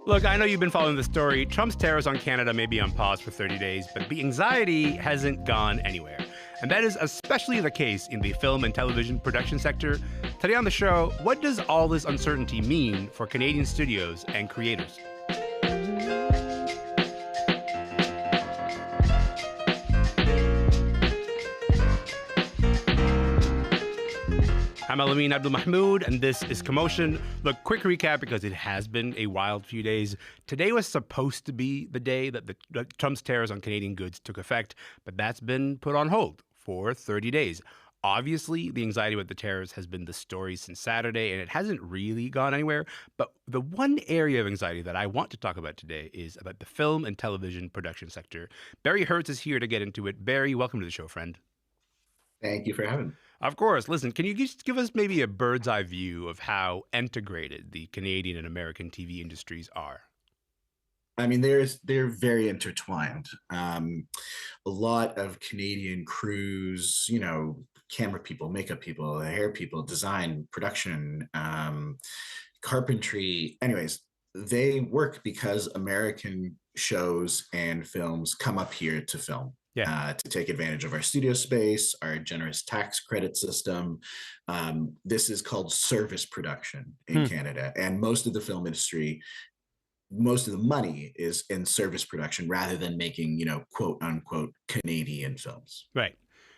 Look, I know you've been following the story. Trump's tariffs on Canada may be on pause for 30 days, but the anxiety hasn't gone anywhere. And that is especially the case in the film and television production sector. Today on the show, what does all this uncertainty mean for Canadian studios and creators? I'm Elamin Abdelmahmoud, and this is Commotion. Look, quick recap because it has been a wild few days. Today was supposed to be the day that Trump's tariffs on Canadian goods took effect, but that's been put on hold for 30 days. Obviously, the anxiety about the tariffs has been the story since Saturday, and it hasn't really gone anywhere. But the one area of anxiety that I want to talk about today is about the film and television production sector. Barry Hertz is here to get into it. Barry, welcome to the show, friend. Thank you for having me. Of course. Listen, can you just give us maybe a bird's eye view of how integrated the Canadian and American TV industries are? I mean, they're very intertwined. A lot of Canadian crews, camera people, makeup people, hair people, design, production, carpentry. Anyways, they work because American shows and films come up here to film. Yeah. To take advantage of our studio space, our generous tax credit system. This is called service production in Canada. And most of the film industry, most of the money is in service production rather than making, quote unquote, Canadian films. Right.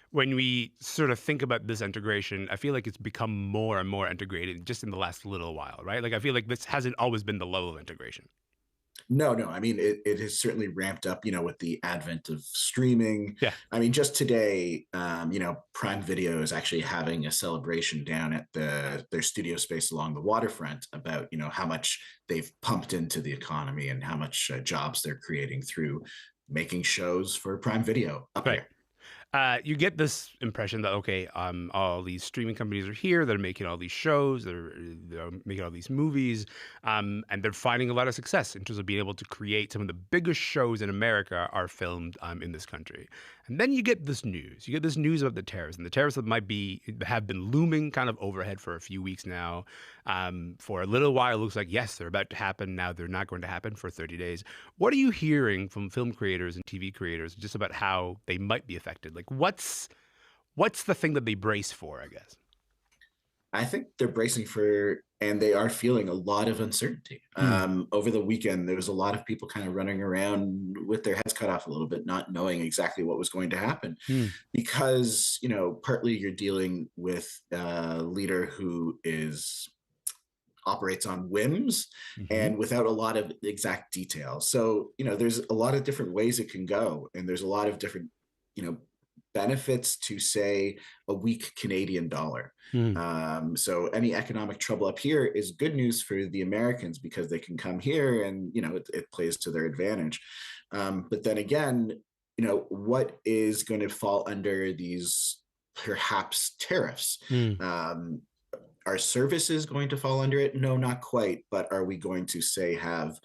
When we sort of think about this integration, I feel like it's become more and more integrated just in the last little while, right? Like, I feel like this hasn't always been the level of integration. No. I mean, it has certainly ramped up, with the advent of streaming. Yeah. I mean, just today, Prime Video is actually having a celebration down at their studio space along the waterfront about, how much they've pumped into the economy and how much jobs they're creating through making shows for Prime Video up here. You get this impression that, okay, all these streaming companies are here. They're making all these shows. They're making all these movies. And they're finding a lot of success in terms of being able to create some of the biggest shows in America are filmed in this country. And then you get this news. You get this news about the tariffs. And the tariffs that have been looming kind of overhead for a few weeks now. For a little while, it looks like, yes, they're about to happen. Now they're not going to happen for 30 days. What are you hearing from film creators and TV creators just about how they might be affected? Like, what's the thing that they brace for, I guess? I think they're bracing for, and they are feeling a lot of uncertainty. Over the weekend, there was a lot of people kind of running around with their heads cut off a little bit, not knowing exactly what was going to happen. Because, partly you're dealing with a leader who operates on whims and without a lot of exact detail. So, there's a lot of different ways it can go. And there's a lot of different, benefits to, say, a weak Canadian dollar. So any economic trouble up here is good news for the Americans because they can come here and, it plays to their advantage. But then again, what is going to fall under these perhaps tariffs? Are services going to fall under it? No, not quite. But are we going to, say, have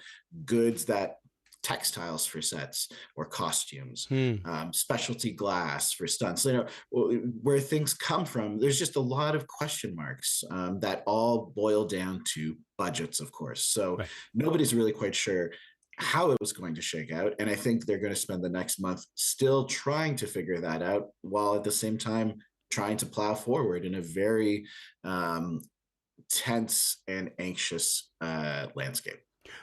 goods that textiles for sets or costumes, specialty glass for stunts, where things come from? There's just a lot of question marks that all boil down to budgets, of course. So nobody's really quite sure how it was going to shake out. And I think they're going to spend the next month still trying to figure that out, while at the same time trying to plow forward in a very tense and anxious landscape.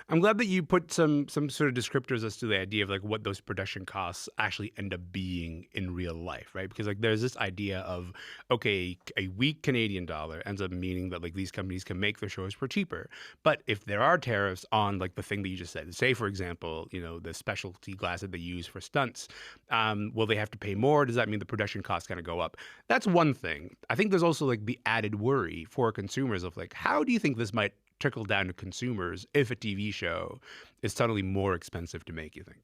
I'm glad that you put some sort of descriptors as to the idea of like what those production costs actually end up being in real life, right? Because like there's this idea of, okay, a weak Canadian dollar ends up meaning that like these companies can make their shows for cheaper. But if there are tariffs on like the thing that you just said, say for example, the specialty glass that they use for stunts, will they have to pay more? Does that mean the production costs kind of go up? That's one thing. I think there's also like the added worry for consumers of like, how do you think this might trickle down to consumers if a TV show is suddenly more expensive to make, you think?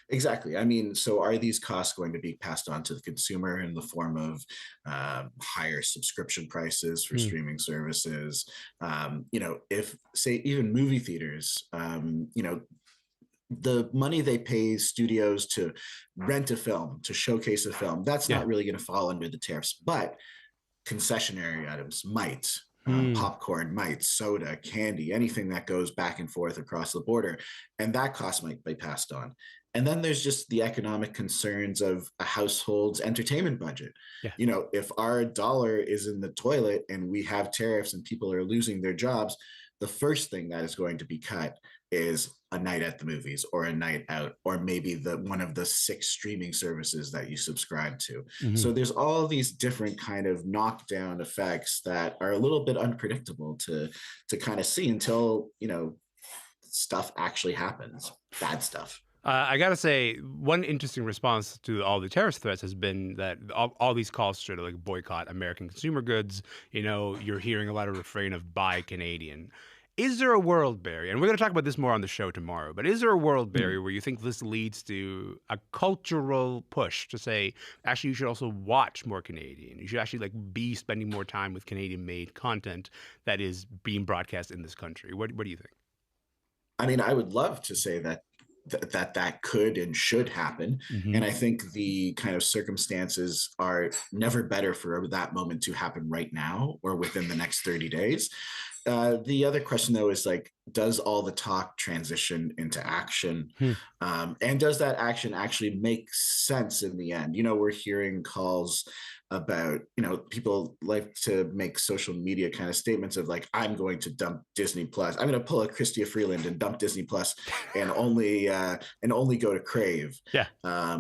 Exactly. I mean, so are these costs going to be passed on to the consumer in the form of higher subscription prices for streaming services? If, say, even movie theaters, the money they pay studios to rent a film, to showcase a film, that's not really going to fall under the tariffs, but concessionary items might. popcorn, mites, soda, candy, anything that goes back and forth across the border. And that cost might be passed on. And then there's just the economic concerns of a household's entertainment budget. Yeah. You know, if our dollar is in the toilet and we have tariffs and people are losing their jobs, the first thing that is going to be cut is a night at the movies or a night out, or maybe one of the 6 streaming services that you subscribe to. So there's all these different kind of knockdown effects that are a little bit unpredictable to kind of see until, you know, stuff actually happens, bad stuff. I got to say, one interesting response to all the terrorist threats has been that all these calls to like boycott American consumer goods, you know, you're hearing a lot of refrain of buy Canadian. Is there a world, Barry, and we're going to talk about this more on the show tomorrow, but is there a world, Barry, where you think this leads to a cultural push to say, actually, you should also watch more Canadian? You should actually like be spending more time with Canadian-made content that is being broadcast in this country. What do you think? I mean, I would love to say that that could and should happen. And I think the kind of circumstances are never better for that moment to happen right now or within the next 30 days. The other question, though, is like, does all the talk transition into action? And does that action actually make sense in the end? You know, we're hearing calls about, you know, people like to make social media kind of statements of like, I'm going to dump Disney Plus. I'm going to pull a Chrystia Freeland and dump Disney Plus and only go to Crave,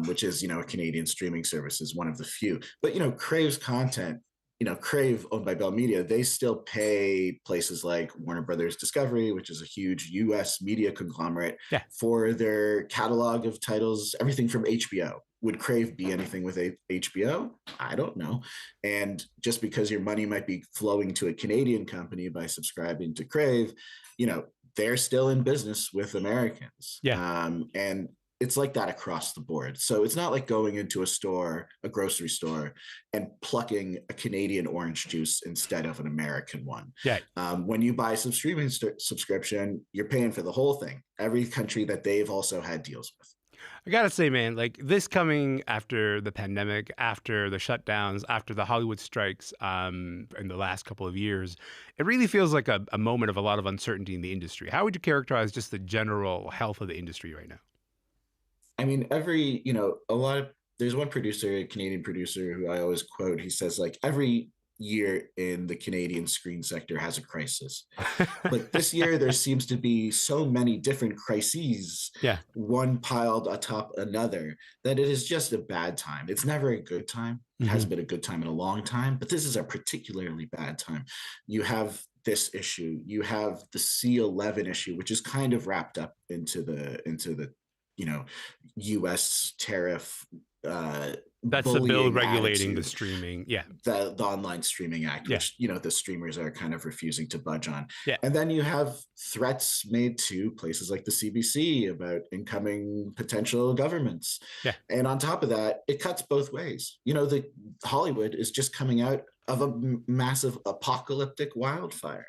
which is, you know, a Canadian streaming service, is one of the few. But, you know, Crave's content, you know, Crave, owned by Bell Media, they still pay places like Warner Brothers Discovery, which is a huge US media conglomerate, for their catalog of titles, everything from HBO. Would Crave be anything with HBO? I don't know. And just because your money might be flowing to a Canadian company by subscribing to Crave, you know, they're still in business with Americans. And it's like that across the board. So it's not like going into a grocery store, and plucking a Canadian orange juice instead of an American one. When you buy some streaming subscription, you're paying for the whole thing, every country that they've also had deals with. I gotta say, man, like this coming after the pandemic, after the shutdowns, after the Hollywood strikes in the last couple of years, it really feels like a moment of a lot of uncertainty in the industry. How would you characterize just the general health of the industry right now? I mean, there's one producer, a Canadian producer, who I always quote. He says, like, every year in the Canadian screen sector has a crisis. But this year, there seems to be so many different crises, one piled atop another, that it is just a bad time. It's never a good time. It hasn't been a good time in a long time, but this is a particularly bad time. You have this issue. You have the C11 issue, which is kind of wrapped up into the you know, U.S. tariff. That's the bill regulating the streaming, the Online Streaming Act, which, you know, the streamers are kind of refusing to budge on. And then you have threats made to places like the CBC about incoming potential governments. And on top of that, it cuts both ways. You know, Hollywood is just coming out of a massive apocalyptic wildfire.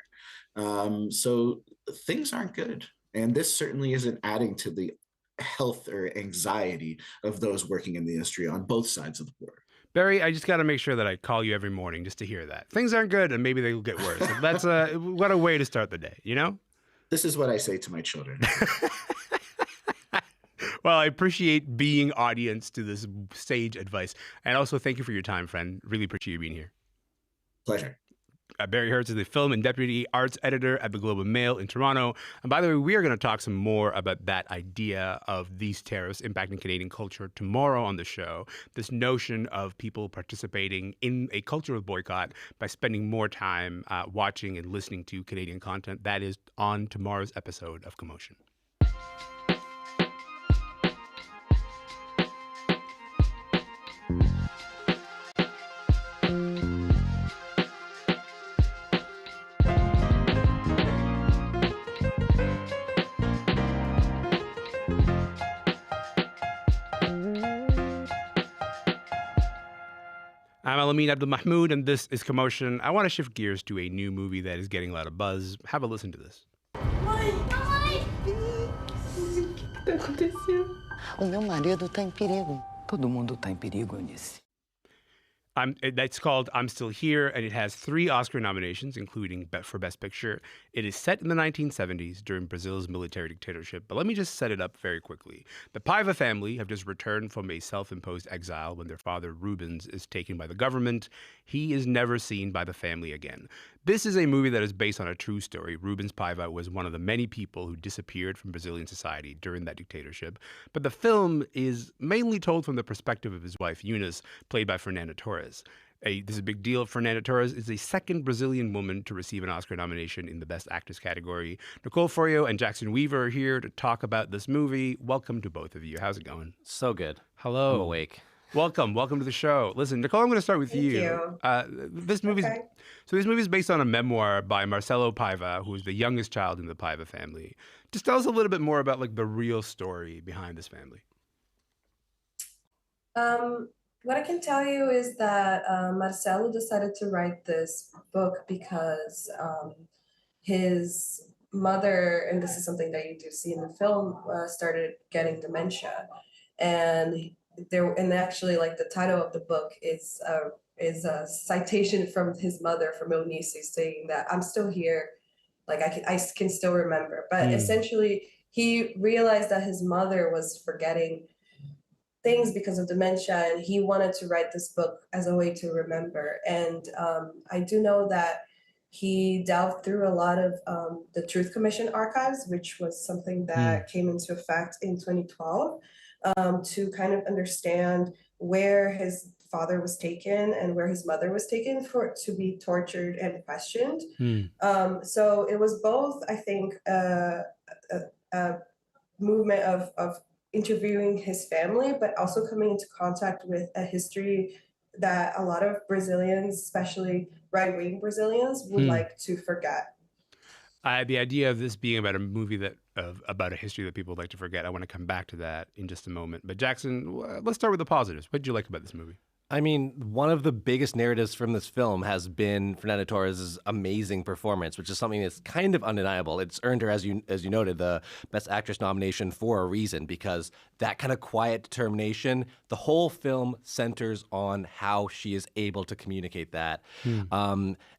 So things aren't good. And this certainly isn't adding to the health or anxiety of those working in the industry on both sides of the border. Barry, I just got to make sure that I call you every morning just to hear that things aren't good and maybe they'll get worse. That's what a way to start the day, you know? This is what I say to my children. Well, I appreciate being audience to this sage advice. And also thank you for your time, friend. Really appreciate you being here. Pleasure. Barry Hertz is the film and deputy arts editor at the Globe and Mail in Toronto. And by the way, we are going to talk some more about that idea of these tariffs impacting Canadian culture tomorrow on the show. This notion of people participating in a cultural boycott by spending more time watching and listening to Canadian content. That is on tomorrow's episode of Commotion. I'm Elamin Abdelmahmoud, and this is Commotion. I want to shift gears to a new movie that is getting a lot of buzz. Have a listen to this. Mãe! O que está acontecendo? O meu marido está em perigo. Todo mundo está em perigo, Eunice. That's called I'm Still Here, and it has 3 Oscar nominations, including for Best Picture. It is set in the 1970s during Brazil's military dictatorship, but let me just set it up very quickly. The Paiva family have just returned from a self-imposed exile when their father, Rubens, is taken by the government. He is never seen by the family again. This is a movie that is based on a true story. Rubens Paiva was one of the many people who disappeared from Brazilian society during that dictatorship, but the film is mainly told from the perspective of his wife, Eunice, played by Fernanda Torres. This is a big deal. Fernanda Torres is the second Brazilian woman to receive an Oscar nomination in the Best Actress category. Nicole Froio and Jackson Weaver are here to talk about this movie. Welcome to both of you. How's it going? So good. Hello. I'm awake. Welcome to the show. Listen, Nicole, I'm going to start with Thank you. This movie is based on a memoir by Marcelo Paiva, who is the youngest child in the Paiva family. Just tell us a little bit more about like the real story behind this family. What I can tell you is that Marcelo decided to write this book because his mother, and this is something that you do see in the film, started getting dementia, and actually, like, the title of the book is a citation from his mother, from Eunice, saying that I'm still here, like I can still remember. But essentially, he realized that his mother was forgetting things because of dementia, and he wanted to write this book as a way to remember. And I do know that he delved through a lot of the Truth Commission archives, which was something that came into effect in 2012, to kind of understand where his father was taken and where his mother was taken to be tortured and questioned. So it was both, I think, a movement of interviewing his family, but also coming into contact with a history that a lot of Brazilians, especially right-wing Brazilians, would like to forget. The idea of this being about a movie about a history that people would like to forget, I want to come back to that in just a moment. But Jackson, let's start with the positives. What did you like about this movie? I mean, one of the biggest narratives from this film has been Fernanda Torres' amazing performance, which is something that's kind of undeniable. It's earned her, as you noted, the Best Actress nomination for a reason, because that kind of quiet determination, the whole film centers on how she is able to communicate that.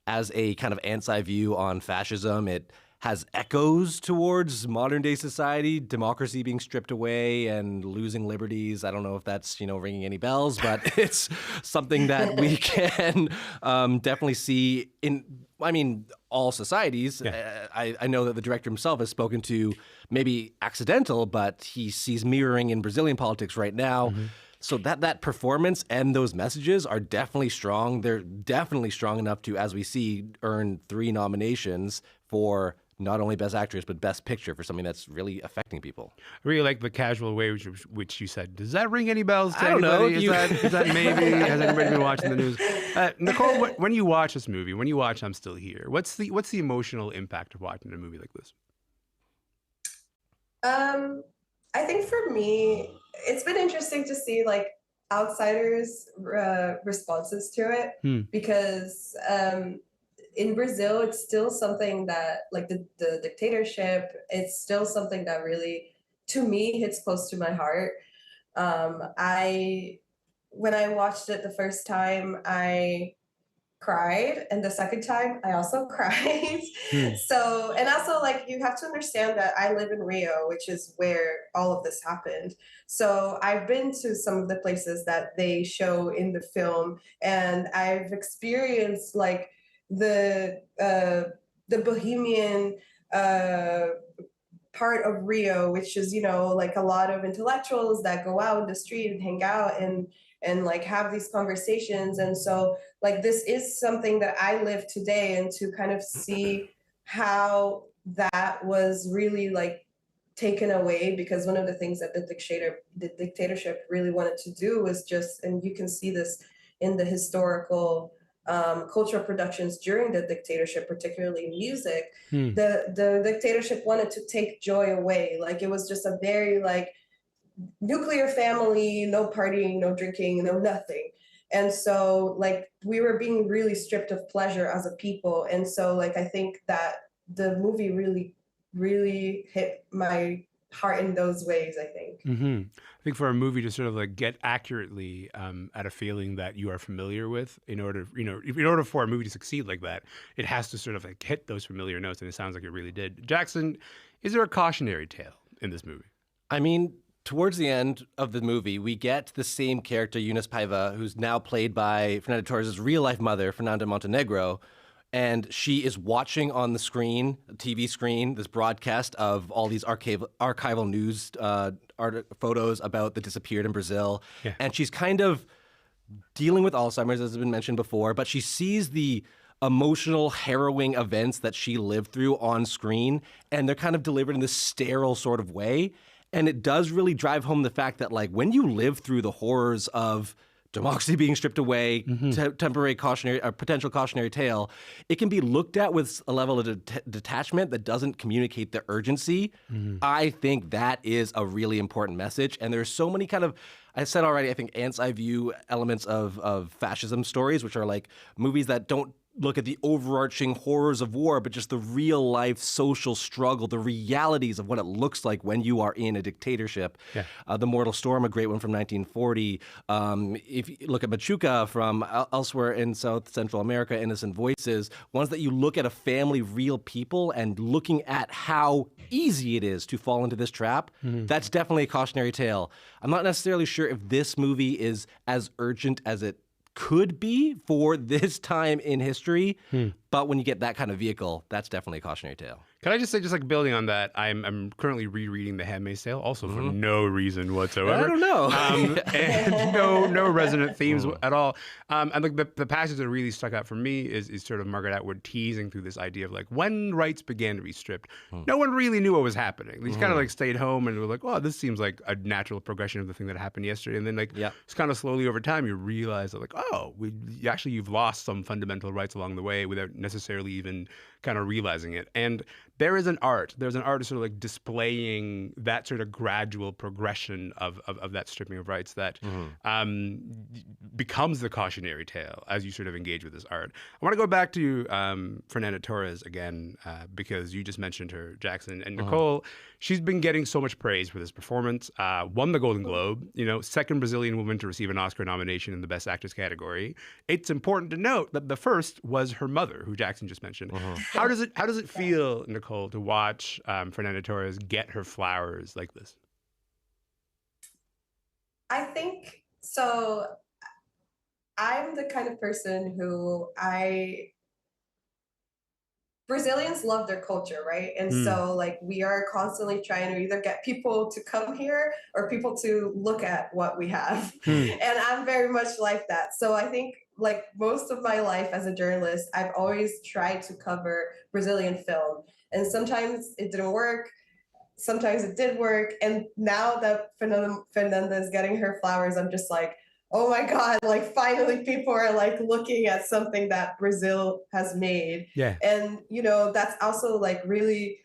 As a kind of anti-view on fascism, it has echoes towards modern day society, democracy being stripped away and losing liberties. I don't know if that's, ringing any bells, but it's something that we can definitely see in, all societies. Yeah. I know that the director himself has spoken to, maybe accidental, but he sees mirroring in Brazilian politics right now. So that performance and those messages are definitely strong. They're definitely strong enough to, as we see, earn 3 nominations for not only Best Actress, but Best Picture for something that's really affecting people. I really like the casual way which you said. Does that ring any bells to I don't anybody? know. Is that maybe? Has anybody been watching the news? Nicole, when you watch this movie, when you watch I'm Still Here, what's the emotional impact of watching a movie like this? I think for me, it's been interesting to see like outsiders' responses to it, because in Brazil, it's still something that, like, the dictatorship, it's still something that really, to me, hits close to my heart. When I watched it the first time, I cried, and the second time I also cried. So, and also, like, you have to understand that I live in Rio, which is where all of this happened. So I've been to some of the places that they show in the film, and I've experienced like the bohemian part of Rio, which is, like a lot of intellectuals that go out in the street and hang out and like have these conversations. And so like this is something that I live today, and to kind of see how that was really like taken away, because one of the things that the dictatorship really wanted to do was just, and you can see this in the historical cultural productions during the dictatorship, particularly music, the dictatorship wanted to take joy away. Like it was just a very like nuclear family, no partying, no drinking, no nothing. And so like we were being really stripped of pleasure as a people. And so like I think that the movie really hit my heart in those ways, I think. I think for a movie to sort of like get accurately at a feeling that you are familiar with, in order for a movie to succeed like that, it has to sort of like hit those familiar notes, and it sounds like it really did. Jackson, is there a cautionary tale in this movie? I mean, towards the end of the movie, we get the same character, Eunice Paiva, who's now played by Fernanda Torres' real-life mother, Fernanda Montenegro, and she is watching on the screen, TV screen, this broadcast of all these archival news photos about the disappeared in Brazil. Yeah. And she's kind of dealing with Alzheimer's, as has been mentioned before, but she sees the emotional, harrowing events that she lived through on screen, and they're kind of delivered in this sterile sort of way. And it does really drive home the fact that, like, when you live through the horrors of democracy being stripped away, temporary cautionary, potential cautionary tale, it can be looked at with a level of detachment that doesn't communicate the urgency. I think that is a really important message. And there's so many kind of, I said already, I think ants eye view elements of fascism stories, which are like movies that don't look at the overarching horrors of war, but just the real life social struggle, the realities of what it looks like when you are in a dictatorship. Yeah. The Mortal Storm, a great one from 1940. If you look at Machuca from elsewhere in South Central America, Innocent Voices, ones that you look at a family, real people, and looking at how easy it is to fall into this trap, that's definitely a cautionary tale. I'm not necessarily sure if this movie is as urgent as it could be for this time in history, but when you get that kind of vehicle, that's definitely a cautionary tale. Can I just say, just like building on that, I'm currently rereading The Handmaid's Tale, also for no reason whatsoever. I don't know. And no resonant themes at all. And like the passage that really stuck out for me is sort of Margaret Atwood teasing through this idea of like when rights began to be stripped, no one really knew what was happening. They just kind of like stayed home and were like, oh, this seems like a natural progression of the thing that happened yesterday. And then like it's kind of slowly over time you realize that like, oh, you've lost some fundamental rights along the way without necessarily even kind of realizing it. And there's an art sort of like displaying that sort of gradual progression of that stripping of rights that becomes the cautionary tale as you sort of engage with this art. I want to go back to Fernanda Torres again, because you just mentioned her, Jackson. And Nicole, she's been getting so much praise for this performance. Won the Golden Globe, second Brazilian woman to receive an Oscar nomination in the Best Actress category. It's important to note that the first was her mother, who Jackson just mentioned. How does it feel, Nicole, to watch Fernanda Torres get her flowers like this? I think so. I'm the kind of person who Brazilians love their culture, right? And so like we are constantly trying to either get people to come here or people to look at what we have. And I'm very much like that. So I think like most of my life as a journalist, I've always tried to cover Brazilian film. And sometimes it didn't work. Sometimes it did work. And now that Fernanda is getting her flowers, I'm just like, oh my God, like finally people are like looking at something that Brazil has made. Yeah. And, that's also like really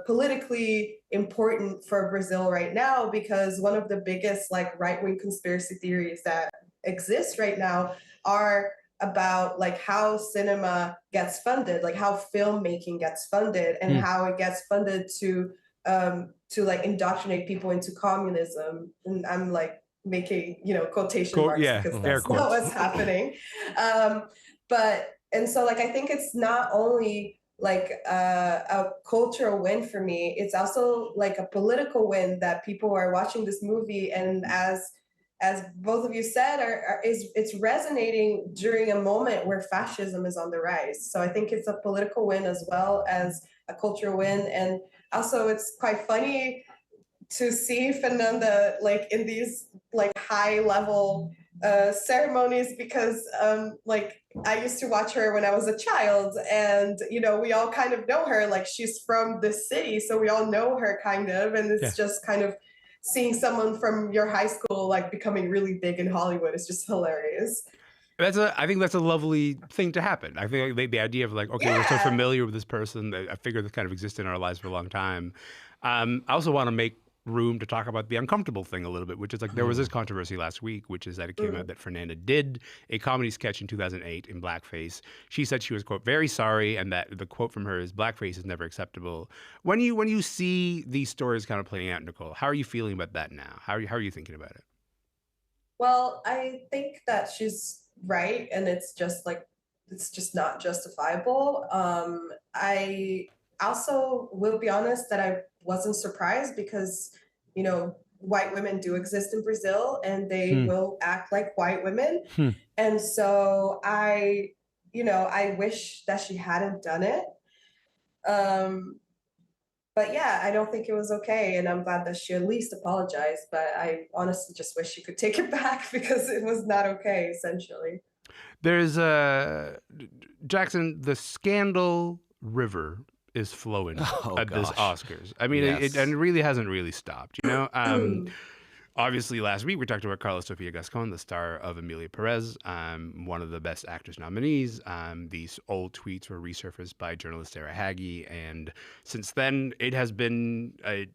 politically important for Brazil right now, because one of the biggest like right-wing conspiracy theories that exist right now are about like how cinema gets funded, like how filmmaking gets funded and how it gets funded to like indoctrinate people into communism. And I'm like making, quotation marks because that's not what's happening. And so like, I think it's not only like a cultural win for me, it's also like a political win that people are watching this movie. And as both of you said, it's resonating during a moment where fascism is on the rise. So I think it's a political win as well as a cultural win. And also it's quite funny to see Fernanda like in these like high level ceremonies, because like I used to watch her when I was a child, and we all kind of know her, like she's from this city, so we all know her kind of, and it's just kind of seeing someone from your high school like becoming really big in Hollywood is just hilarious. I think that's a lovely thing to happen. I think the idea of like, okay, we're so familiar with this person, a figure that kind of existed in our lives for a long time. I also want to make room to talk about the uncomfortable thing a little bit, which is like there was this controversy last week, which is that it came out that Fernanda did a comedy sketch in 2008 in blackface. She said she was, quote, very sorry, and that the quote from her is, blackface is never acceptable. When you see these stories kind of playing out, Nicole, how are you feeling about that now? How are you thinking about it? Well, I think that she's right, and it's just not justifiable. I also will be honest that I wasn't surprised because, white women do exist in Brazil and they will act like white women. And so I wish that she hadn't done it. But yeah, I don't think it was okay. And I'm glad that she at least apologized. But I honestly just wish she could take it back because it was not okay, essentially. There's Jackson, the scandal river is flowing at this Oscars. I mean, Yes. it really hasn't really stopped, Obviously, last week we talked about Carla Sofia Gascon, the star of Emilia Perez, one of the Best Actress nominees. These old tweets were resurfaced by journalist Sarah Hagi, and since then it has been a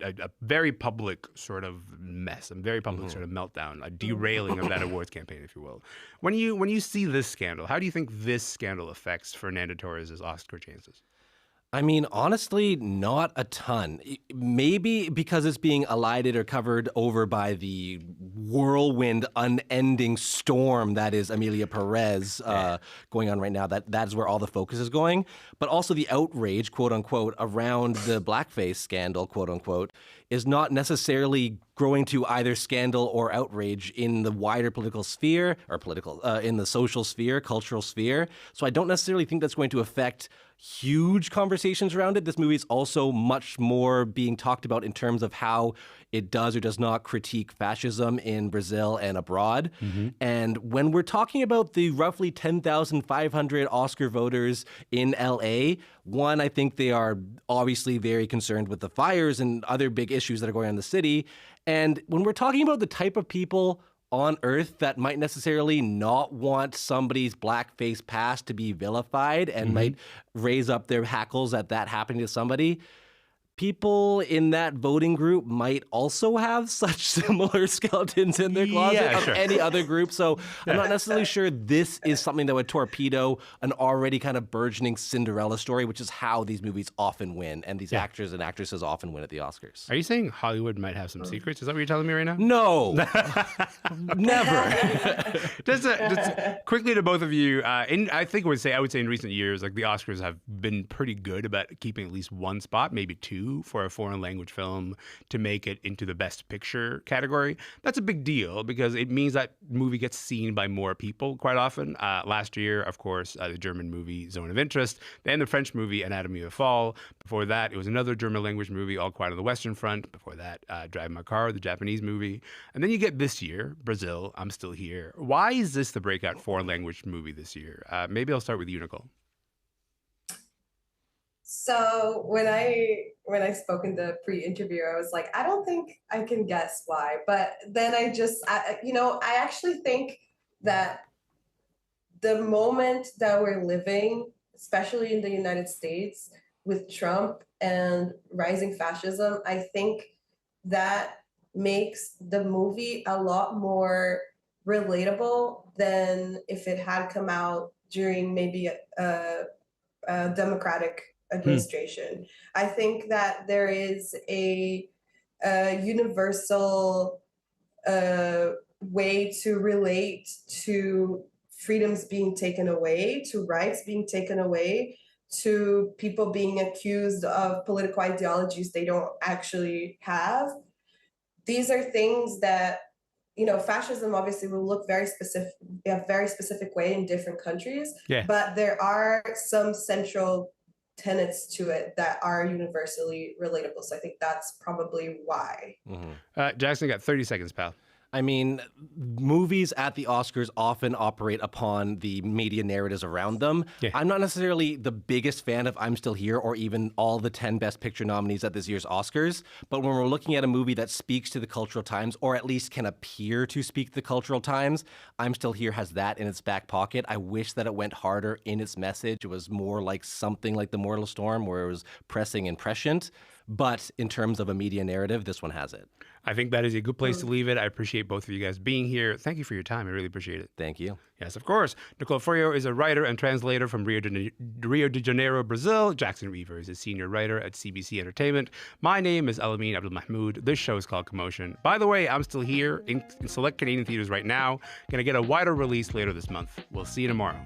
very public sort of mess, a very public sort of meltdown, a derailing of that awards campaign, if you will. When you see this scandal, how do you think this scandal affects Fernanda Torres' Oscar chances? I mean, honestly, not a ton. Maybe because it's being elided or covered over by the whirlwind, unending storm that is Emilia Perez going on right now. That is where all the focus is going. But also the outrage, quote unquote, around the blackface scandal, quote unquote, is not necessarily growing to either scandal or outrage in the wider political sphere or in the social sphere, cultural sphere. So I don't necessarily think that's going to affect huge conversations around it. This movie is also much more being talked about in terms of how it does or does not critique fascism in Brazil and abroad. And when we're talking about the roughly 10,500 Oscar voters in LA, one, I think they are obviously very concerned with the fires and other big issues that are going on in the city. And when we're talking about the type of people on Earth that might necessarily not want somebody's blackface past to be vilified and might raise up their hackles at that happening to somebody, people in that voting group might also have such similar skeletons in their closet of any other group. So I'm not necessarily sure this is something that would torpedo an already kind of burgeoning Cinderella story, which is how these movies often win, and these actors and actresses often win at the Oscars. Are you saying Hollywood might have some secrets? Is that what you're telling me right now? No, never. Just quickly to both of you, I think I would say in recent years, like the Oscars have been pretty good about keeping at least one spot, maybe two, for a foreign language film to make it into the Best Picture category. That's a big deal because it means that movie gets seen by more people quite often. Last year, of course, the German movie Zone of Interest, then the French movie Anatomy of a Fall. Before that, it was another German language movie, All Quiet on the Western Front. Before that, Drive My Car, the Japanese movie. And then you get this year, Brazil, I'm Still Here. Why is this the breakout foreign language movie this year? Maybe I'll start with you, Nicole. So when I spoke in the pre-interview, I was like, I don't think I can guess why. But then I actually think that the moment that we're living, especially in the United States, with Trump and rising fascism, I think that makes the movie a lot more relatable than if it had come out during maybe a Democratic administration. I think that there is a universal way to relate to freedoms being taken away, to rights being taken away, to people being accused of political ideologies they don't actually have. These are things that, fascism obviously will look very specific way in different countries, but there are some central tenets to it that are universally relatable. So I think that's probably why. Jackson, got 30 seconds, pal. I mean, movies at the Oscars often operate upon the media narratives around them. I'm not necessarily the biggest fan of I'm Still Here or even all the 10 Best Picture nominees at this year's Oscars. But when we're looking at a movie that speaks to the cultural times, or at least can appear to speak to the cultural times, I'm Still Here has that in its back pocket. I wish that it went harder in its message. It was more like something like The Mortal Storm, where it was pressing and prescient. But in terms of a media narrative, this one has it. I think that is a good place to leave it. I appreciate both of you guys being here. Thank you for your time. I really appreciate it. Thank you. Yes, of course. Nicole Froio is a writer and translator from Rio de Janeiro, Brazil. Jackson Weaver is a senior writer at CBC Entertainment. My name is Elamin Abdelmahmoud. This show is called Commotion. By the way, I'm still here in select Canadian theaters right now. Going to get a wider release later this month. We'll see you tomorrow.